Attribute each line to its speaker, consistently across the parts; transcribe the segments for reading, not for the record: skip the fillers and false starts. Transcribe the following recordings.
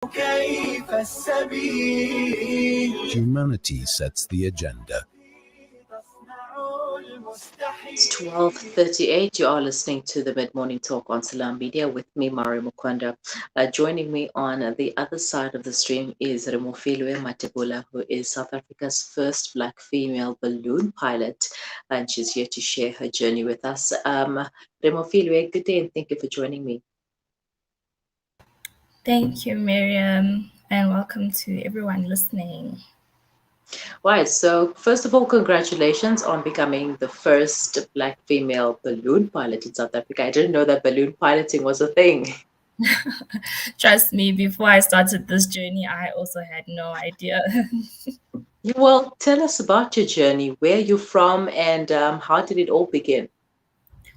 Speaker 1: كيف السبيل
Speaker 2: Humanity sets the agenda.
Speaker 3: It's 12:38. You are listening to the Mid-Morning Talk on Salam Media with me, Mari Mukwanda. Joining me on the other side of the stream is Remofilwe Mathebula, who is South Africa's first Black female balloon pilot, and she's here to share her journey with us. Remofilwe, good day and thank you for joining me.
Speaker 4: Thank you, Miriam, and welcome to everyone listening.
Speaker 3: Right, so first of all, congratulations on becoming the first Black female balloon pilot in South Africa. I didn't know that balloon piloting was a thing.
Speaker 4: Trust me, before I started this journey, I also had no idea.
Speaker 3: Well, tell us about your journey. Where are you from and how did it all begin?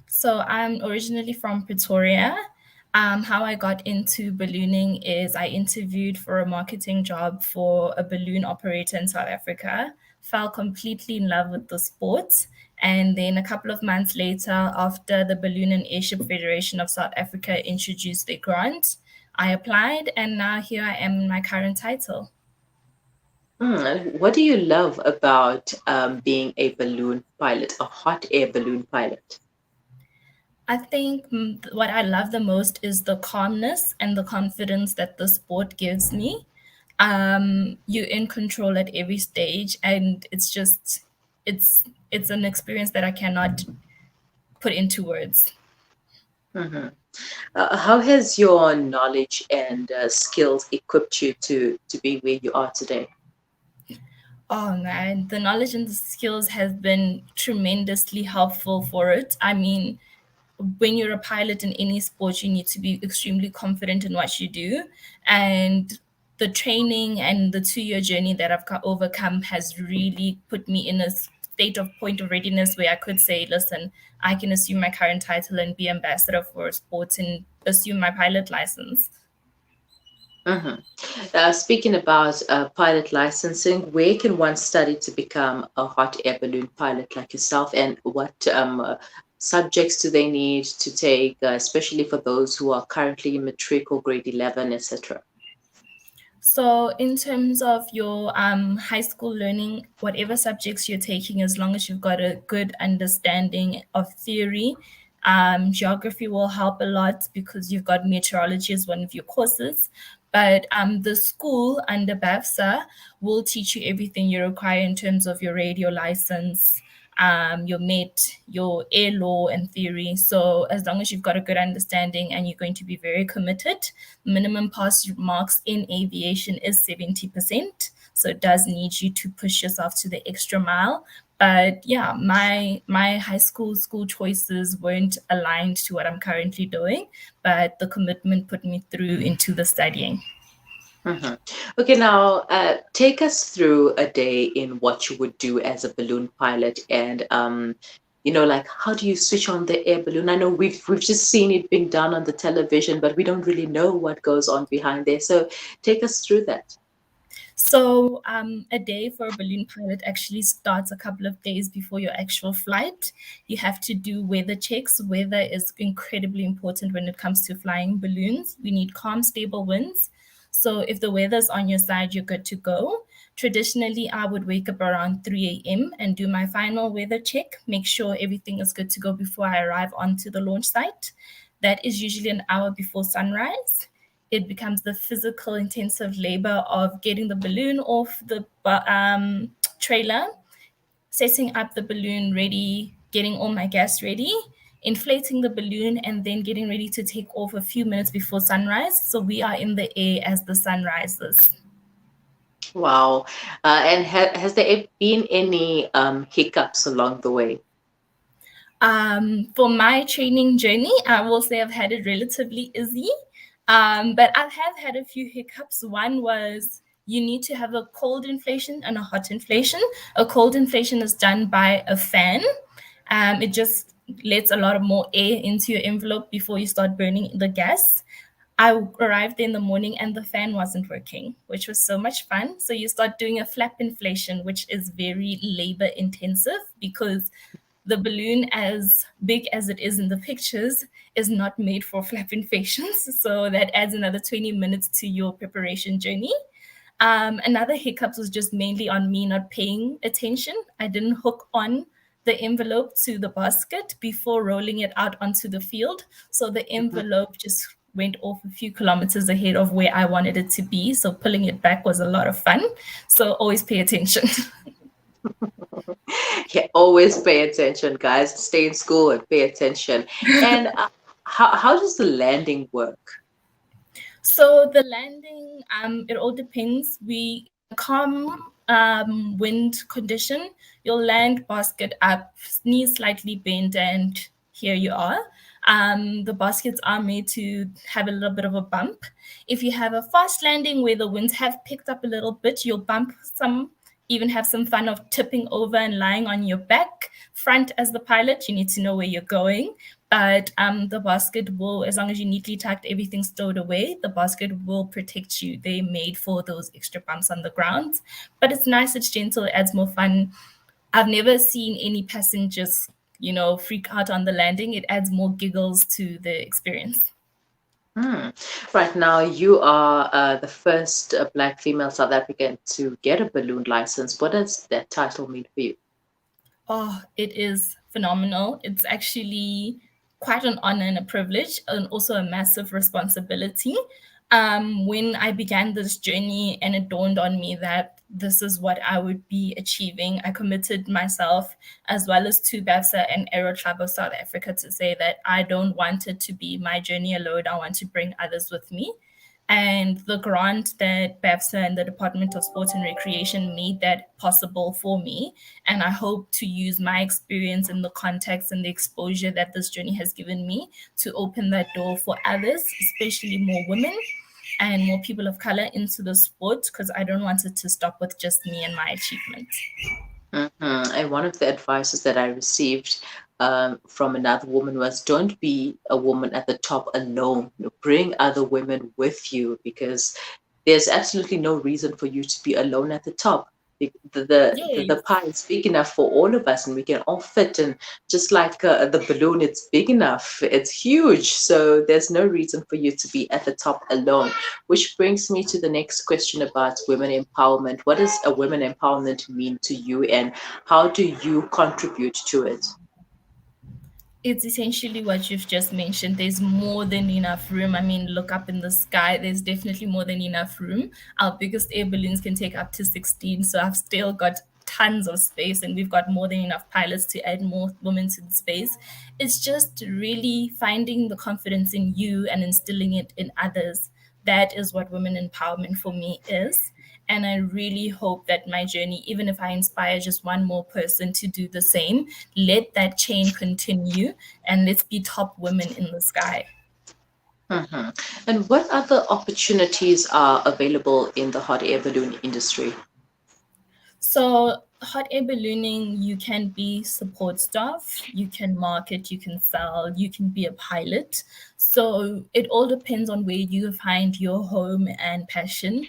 Speaker 4: So I'm originally from Pretoria. How I got into ballooning is I interviewed for a marketing job for a balloon operator in South Africa, fell completely in love with the sport. And then a couple of months later, after the Balloon and Airship Federation of South Africa introduced their grant, I applied and now here I am in my current title.
Speaker 3: What do you love about being a balloon pilot, a hot air balloon pilot?
Speaker 4: I think what I love the most is the calmness and the confidence that the sport gives me. You're in control at every stage, and it's an experience that I cannot put into words.
Speaker 3: Mm-hmm. How has your knowledge and skills equipped you to be where you are today?
Speaker 4: Oh man, the knowledge and the skills have been tremendously helpful for it. I mean, when you're a pilot in any sport, you need to be extremely confident in what you do. And the training and the 2-year journey that I've overcome has really put me in a state of point of readiness where I could say, listen, I can assume my current title and be ambassador for a sport and assume my pilot license.
Speaker 3: Speaking about pilot licensing, where can one study to become a hot air balloon pilot like yourself, and what subjects do they need to take, especially for those who are currently in matric or grade 11, etc.?
Speaker 4: So in terms of your high school learning, whatever subjects you're taking, as long as you've got a good understanding of theory, geography will help a lot because you've got meteorology as one of your courses. But the school under BAFSA will teach you everything you require in terms of your radio license, your MET, your air law and theory. So as long as you've got a good understanding and you're going to be very committed, minimum pass marks in aviation is 70%. So it does need you to push yourself to the extra mile. But yeah, my high school choices weren't aligned to what I'm currently doing, but the commitment put me through into the studying.
Speaker 3: Okay, now take us through a day in what you would do as a balloon pilot, and like how do you switch on the air balloon? I know we've just seen it being done on the television, but we don't really know what goes on behind there. So take us through that.
Speaker 4: So a day for a balloon pilot actually starts a couple of days before your actual flight. You have to do weather checks. Weather is incredibly important when it comes to flying balloons. We need calm, stable winds. So if the weather's on your side, you're good to go. Traditionally, I would wake up around 3 a.m. and do my final weather check, make sure everything is good to go before I arrive onto the launch site. That is usually an hour before sunrise. It becomes the physical intensive labor of getting the balloon off the trailer, setting up the balloon ready, getting all my gas ready, inflating the balloon, and then getting ready to take off a few minutes before sunrise. So we are in the air as the sun rises.
Speaker 3: Wow. And has there been any hiccups along the way?
Speaker 4: For my training journey, I will say I've had it relatively easy. But I have had a few hiccups. One was you need to have a cold inflation and a hot inflation. A cold inflation is done by a fan. It just lets a lot of more air into your envelope before you start burning the gas. I arrived in the morning and the fan wasn't working, which was so much fun. So you start doing a flap inflation, which is very labor intensive because the balloon, as big as it is in the pictures, is not made for flap infections. So that adds another 20 minutes to your preparation journey. Another hiccup was just mainly on me not paying attention. I didn't hook on the envelope to the basket before rolling it out onto the field. So the envelope just went off a few kilometers ahead of where I wanted it to be. So pulling it back was a lot of fun. So always pay attention.
Speaker 3: Yeah, always pay attention, guys. Stay in school and pay attention. And how does the landing work?
Speaker 4: So the landing, it all depends. We calm wind condition, you'll land basket up, knees slightly bent, and here you are. The baskets are made to have a little bit of a bump. If you have a fast landing where the winds have picked up a little bit, you'll bump some, even have some fun of tipping over and lying on your back. Front as the pilot, you need to know where you're going. But the basket will, as long as you neatly tucked everything stowed away, the basket will protect you. They're made for those extra bumps on the ground. But it's nice, it's gentle, it adds more fun. I've never seen any passengers, freak out on the landing. It adds more giggles to the experience.
Speaker 3: Right now, you are the first Black female South African to get a balloon license. What does that title mean for you?
Speaker 4: Oh, it is phenomenal. It's actually quite an honor and a privilege, and also a massive responsibility. When I began this journey and it dawned on me that this is what I would be achieving, I committed myself, as well as to BAFSA and Aero Club of South Africa, to say that I don't want it to be my journey alone. I want to bring others with me. And the grant that BAFSA and the Department of Sport and Recreation made that possible for me. And I hope to use my experience and the context and the exposure that this journey has given me to open that door for others, especially more women and more people of color into the sport, because I don't want it to stop with just me and my achievement.
Speaker 3: And one of the advices that I received from another woman was, don't be a woman at the top alone. Bring other women with you, because there's absolutely no reason for you to be alone at the top. The
Speaker 4: Yes.
Speaker 3: pie is big enough for all of us, and we can all fit. And just like the balloon, it's big enough, it's huge. So there's no reason for you to be at the top alone. Which brings me to the next question about women empowerment. What does a women empowerment mean to you, and how do you contribute to it?
Speaker 4: It's essentially what you've just mentioned. There's more than enough room. I mean, look up in the sky. There's definitely more than enough room. Our biggest air balloons can take up to 16. So I've still got tons of space, and we've got more than enough pilots to add more women to the space. It's just really finding the confidence in you and instilling it in others. That is what women empowerment for me is. And I really hope that my journey, even if I inspire just one more person to do the same, let that chain continue, and let's be top women in the sky.
Speaker 3: And what other opportunities are available in the hot air balloon industry?
Speaker 4: So, hot air ballooning, you can be support staff, you can market, you can sell, you can be a pilot. So, it all depends on where you find your home and passion.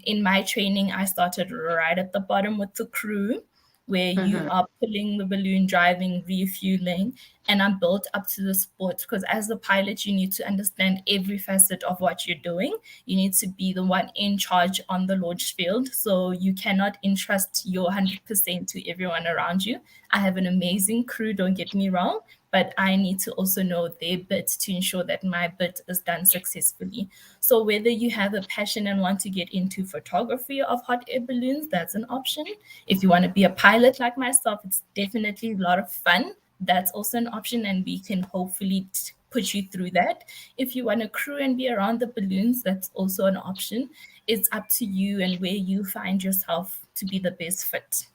Speaker 4: In my training, I started right at the bottom with the crew, where you are pulling the balloon, driving, refueling, and I'm built up to the sport, because as a pilot, you need to understand every facet of what you're doing. You need to be the one in charge on the launch field, so you cannot entrust your 100% to everyone around you. I have an amazing crew, don't get me wrong, but I need to also know their bit to ensure that my bit is done successfully. So whether you have a passion and want to get into photography of hot air balloons, that's an option. If you want to be a pilot like myself, it's definitely a lot of fun. That's also an option, and we can hopefully put you through that. If you want to crew and be around the balloons, that's also an option. It's up to you and where you find yourself to be the best fit.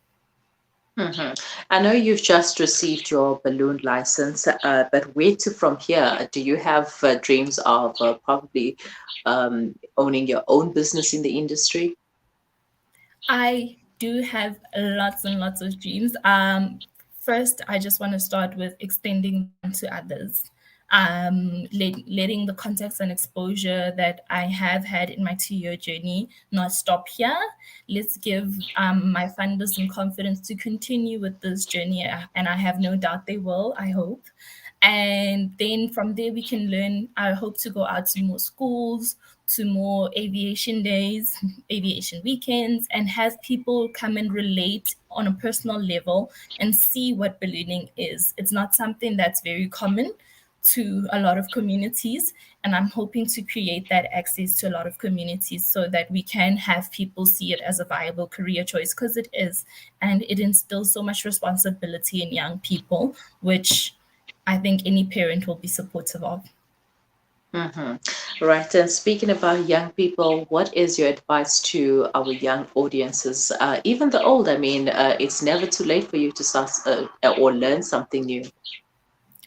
Speaker 3: I know you've just received your balloon license, but where to from here? Do you have dreams of probably owning your own business in the industry?
Speaker 4: I do have lots and lots of dreams. First, I just want to start with extending them to others. letting the context and exposure that I have had in my 2-year journey not stop here. Let's give my funders some confidence to continue with this journey, and I have no doubt they will, I hope. And then from there, we can learn. I hope to go out to more schools, to more aviation days, aviation weekends, and have people come and relate on a personal level and see what ballooning is. It's not something that's very common to a lot of communities, and I'm hoping to create that access to a lot of communities so that we can have people see it as a viable career choice, because it is, and it instills so much responsibility in young people, which I think any parent will be supportive of.
Speaker 3: Right. And speaking about young people, what is your advice to our young audiences, even the old? I mean, it's never too late for you to start or learn something new.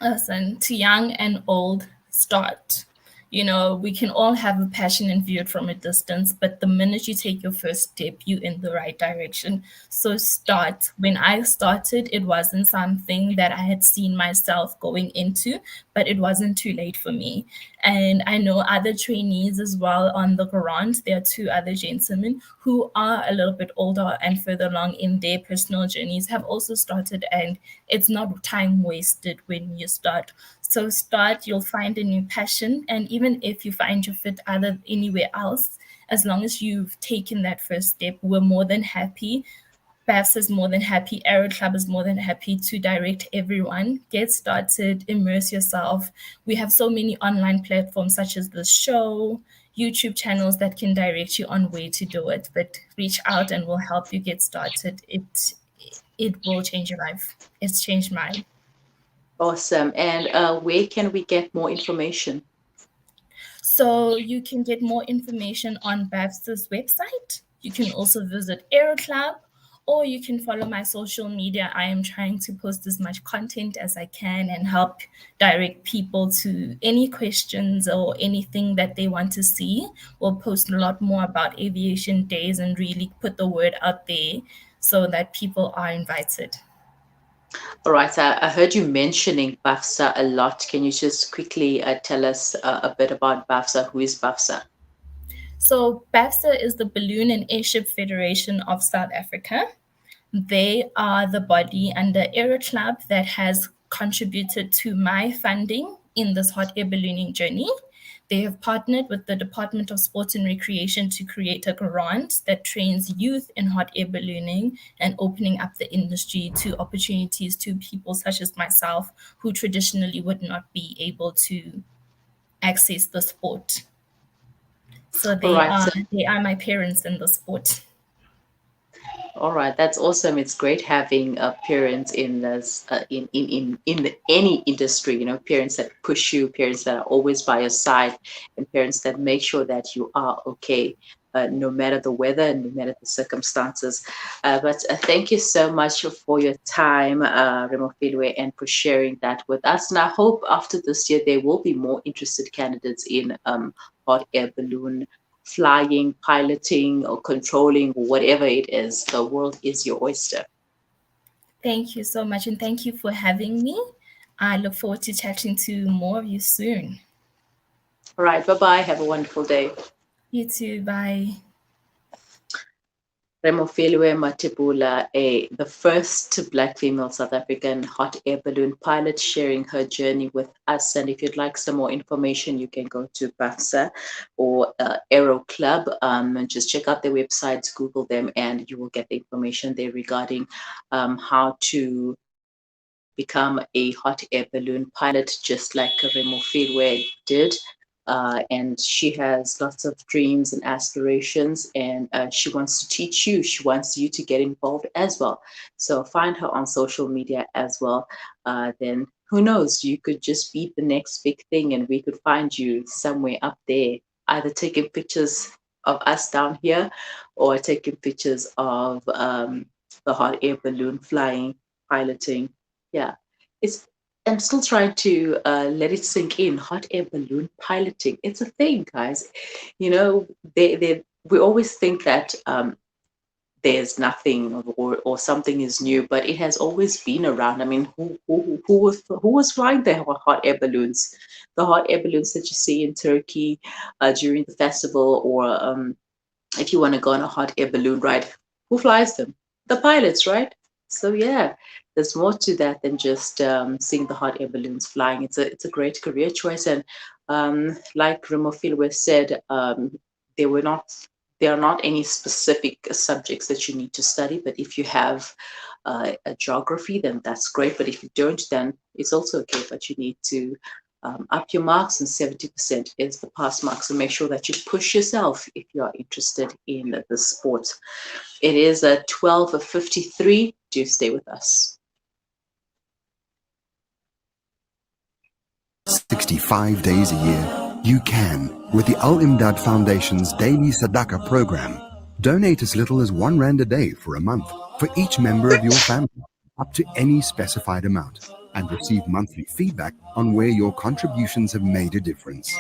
Speaker 4: Listen, to young and old, start. We can all have a passion and view it from a distance, but the minute you take your first step, you're in the right direction. So start. When I started, it wasn't something that I had seen myself going into, but it wasn't too late for me. And I know other trainees as well on the ground. There are 2 other gentlemen who are a little bit older and further along in their personal journeys, have also started, and it's not time wasted when you start. So start, you'll find a new passion. And even if you find your fit anywhere else, as long as you've taken that first step, we're more than happy. BAFS is more than happy. Aero Club is more than happy to direct everyone. Get started, immerse yourself. We have so many online platforms such as the show, YouTube channels that can direct you on where to do it. But reach out and we'll help you get started. It will change your life. It's changed mine.
Speaker 3: Awesome. And where can we get more information?
Speaker 4: So you can get more information on BAFS's website. You can also visit Aero Club, or you can follow my social media. I am trying to post as much content as I can and help direct people to any questions or anything that they want to see. We'll post a lot more about aviation days and really put the word out there so that people are invited.
Speaker 3: All right. I heard you mentioning BAFSA a lot. Can you just quickly tell us a bit about BAFSA? Who is BAFSA?
Speaker 4: So BAFSA is the Balloon and Airship Federation of South Africa. They are the body under Aero Club that has contributed to my funding in this hot air ballooning journey. They have partnered with the Department of Sport and Recreation to create a grant that trains youth in hot air ballooning and opening up the industry to opportunities to people such as myself who traditionally would not be able to access the sport. So
Speaker 3: All right.
Speaker 4: they are my parents in the sport.
Speaker 3: All right, that's awesome. It's great having parents in this any industry. Parents that push you, parents that are always by your side, and parents that make sure that you are okay, no matter the weather and no matter the circumstances. But thank you so much for your time, Remofilwe, and for sharing that with us. And I hope after this year there will be more interested candidates in hot air balloon flying, piloting, or controlling, whatever it is. The world is your oyster.
Speaker 4: Thank you so much, and thank you for having me. I look forward to chatting to more of you soon.
Speaker 3: All right, bye-bye. Have a wonderful day.
Speaker 4: You too. Bye.
Speaker 3: Remofilwe Mathebula, the first Black female South African hot air balloon pilot, sharing her journey with us. And if you'd like some more information, you can go to BAFSA or Aero Club and just check out their websites, Google them, and you will get the information there regarding how to become a hot air balloon pilot, just like Remofilwe did. And she has lots of dreams and aspirations, and she wants to teach you. She wants you to get involved as well. So find her on social media as well. Then who knows, you could just be the next big thing, and we could find you somewhere up there, either taking pictures of us down here or taking pictures of the hot air balloon flying, piloting. Yeah, I'm still trying to let it sink in. Hot air balloon piloting. It's a thing, guys. We always think that there's nothing or something is new, but it has always been around. I mean, who was flying the hot air balloons? The hot air balloons that you see in Turkey during the festival, or if you want to go on a hot air balloon ride, who flies them? The pilots, right? So yeah, there's more to that than just seeing the hot air balloons flying. It's a great career choice, and like Remofilwe said, there were not there are not any specific subjects that you need to study. But if you have a geography, then that's great. But if you don't, then it's also okay. But you need to up your marks, and 70% is the pass mark. So make sure that you push yourself if you are interested in the sport. It is a 12:53. Do stay with us.
Speaker 5: 65 days a year, you can with the Al Imdad Foundation's Daily Sadaqah program. Donate as little as R1 a day for a month for each member of your family, up to any specified amount, and receive monthly feedback on where your contributions have made a difference.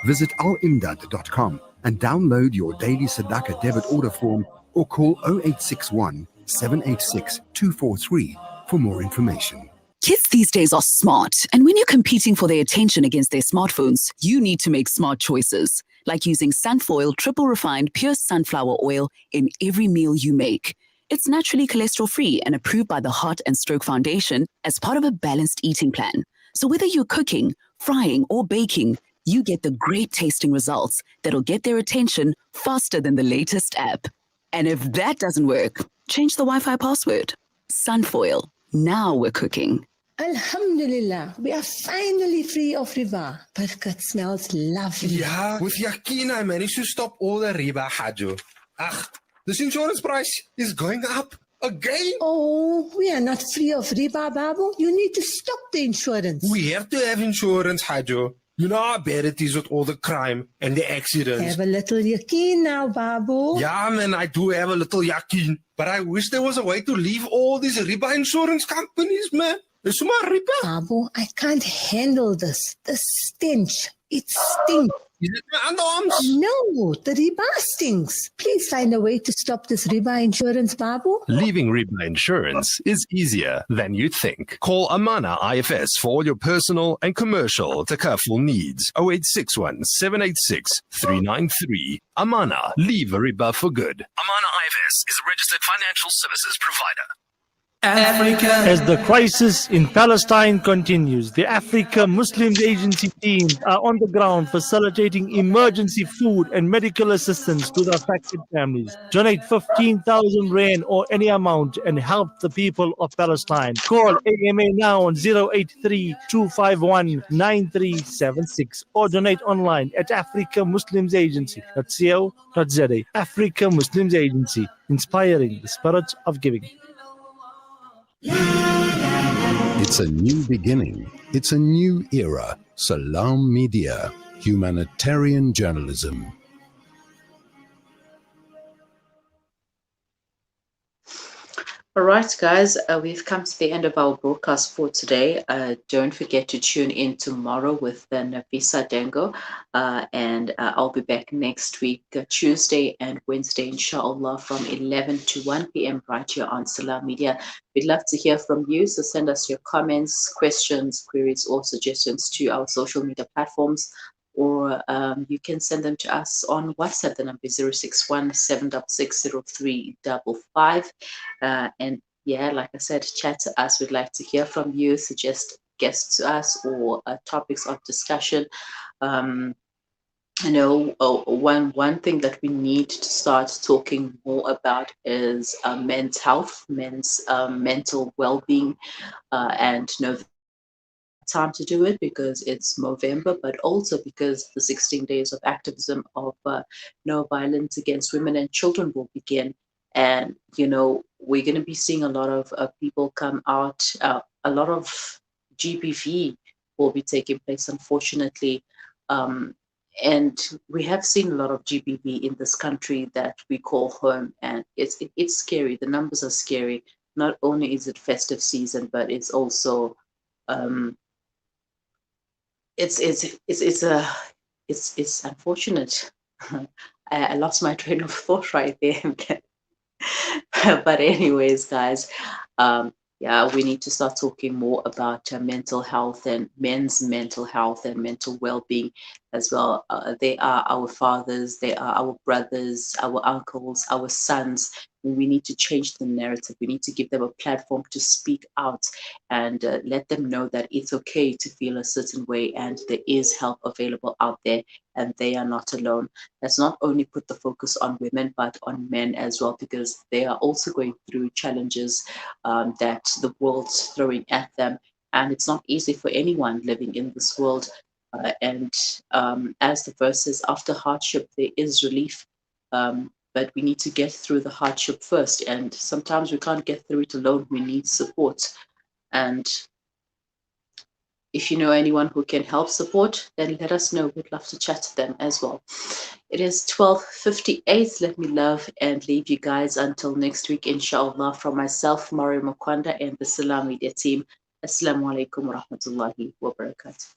Speaker 5: Visit alimdad.com and download your Daily Sadaqah debit order form, or call 0861 786 243 for more information.
Speaker 6: Kids these days are smart, and when you're competing for their attention against their smartphones, you need to make smart choices, like using Sunfoil triple refined pure sunflower oil in every meal you make. It's naturally cholesterol-free and approved by the Heart and Stroke Foundation as part of a balanced eating plan. So whether you're cooking, frying, or baking, you get the great tasting results that'll get their attention faster than the latest app. And if that doesn't work, change the Wi-Fi password. Sunfoil. Now we're cooking.
Speaker 7: Alhamdulillah, we are finally free of riba. But it smells lovely.
Speaker 8: Yeah, with Yakin, I managed to stop all the riba, Hajo. Ach, this insurance price is going up again.
Speaker 7: Oh, we are not free of riba, Babu. You need to stop the insurance.
Speaker 8: We have to have insurance, Hajo. You know how bad it is with all the crime and the accidents.
Speaker 7: Have a little yakin now, Babu.
Speaker 8: Yeah, man, I do have a little yakin. But I wish there was a way to leave all these riba insurance companies, man. It's my riba.
Speaker 7: Babu, I can't handle this. The stench. It stinks.
Speaker 8: Is it my underarms?
Speaker 7: No, the riba stinks. Please find a way to stop this riba insurance, Babu.
Speaker 9: Leaving riba insurance is easier than you think. Call Amana IFS for all your personal and commercial takaful needs. 0861 786 393. Amana, leave riba for good. Amana IFS is a registered financial services provider.
Speaker 10: As the crisis in Palestine continues, the Africa Muslims Agency teams are on the ground facilitating emergency food and medical assistance to the affected families. Donate 15,000 rand or any amount and help the people of Palestine. Call AMA now on 083-251-9376 or donate online at africamuslimsagency.co.za. Africa Muslims Agency, inspiring the spirit of giving.
Speaker 2: It's a new beginning. It's a new era. Salam Media, humanitarian journalism.
Speaker 3: All right, guys, we've come to the end of our broadcast for today. Don't forget to tune in tomorrow with Nafisa Dengo, and I'll be back next week, Tuesday and Wednesday, inshallah, from 11 to 1 p.m. right here on Salam Media. We'd love to hear from you, so send us your comments, questions, queries, or suggestions to our social media platforms, or you can send them to us on WhatsApp. The number is 061 766 0355. And yeah, like I said, chat to us. We'd like to hear from you, suggest guests to us, or topics of discussion. One thing that we need to start talking more about is men's health, men's mental well-being, and time to do it because it's November, but also because the 16 days of activism of no violence against women and children will begin. And, we're going to be seeing a lot of people come out. A lot of GBV will be taking place, unfortunately. And we have seen a lot of GBV in this country that we call home. And it's scary. The numbers are scary. Not only is it festive season, but it's also it's unfortunate. I lost my train of thought right there. But anyways, guys, yeah, we need to start talking more about mental health and men's mental health and mental well-being as well. They are our fathers, they are our brothers, our uncles, our sons. We need to change the narrative. We need to give them a platform to speak out and let them know that it's okay to feel a certain way and there is help available out there and they are not alone. Let's not only put the focus on women, but on men as well, because they are also going through challenges that the world's throwing at them. And it's not easy for anyone living in this world. And as the verse says, after hardship, there is relief. But we need to get through the hardship first. And sometimes we can't get through it alone. We need support. And if you know anyone who can help support, then let us know. We'd love to chat to them as well. It is 12:58. Let me love and leave you guys until next week, inshallah, from myself, Mario Makwanda, and the Salam Media team. Assalamu alaikum wa rahmatullahi wa barakatuh.